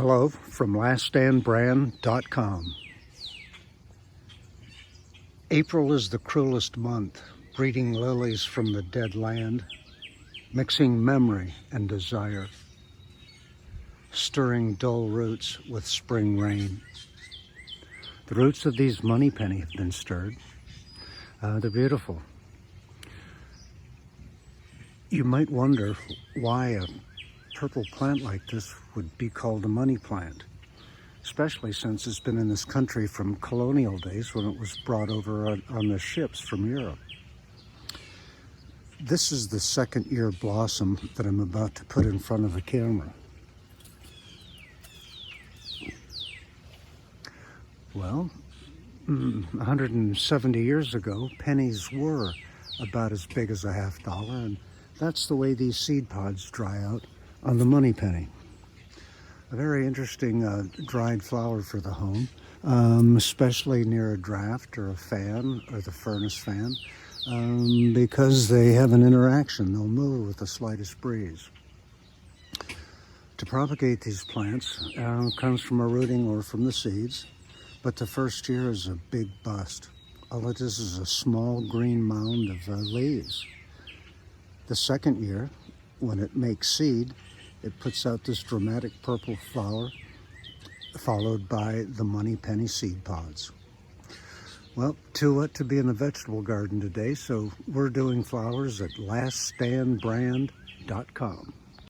Hello from laststandbrand.com. April is the cruelest month, breeding lilies from the dead land, mixing memory and desire, stirring dull roots with spring rain. The roots of these moneypenny have been stirred. They're beautiful. You might wonder why a purple plant like this would be called a money plant, especially since it's been in this country from colonial days when it was brought over on the ships from Europe. This is the second year blossom that I'm about to put in front of the camera. Well, 170 years ago, pennies were about as big as a $50, and that's the way these seed pods dry out on the money penny. A very interesting dried flower for the home, especially near a draft or a fan or the furnace fan, because they have an interaction. They'll move with the slightest breeze. To propagate these plants comes from a rooting or from the seeds, but the first year is a big bust. All it is a small green mound of leaves. The second year, when it makes seed, it puts out this dramatic purple flower, followed by the money penny seed pods. Well, too wet to be in the vegetable garden today, so we're doing flowers at laststandbrand.com.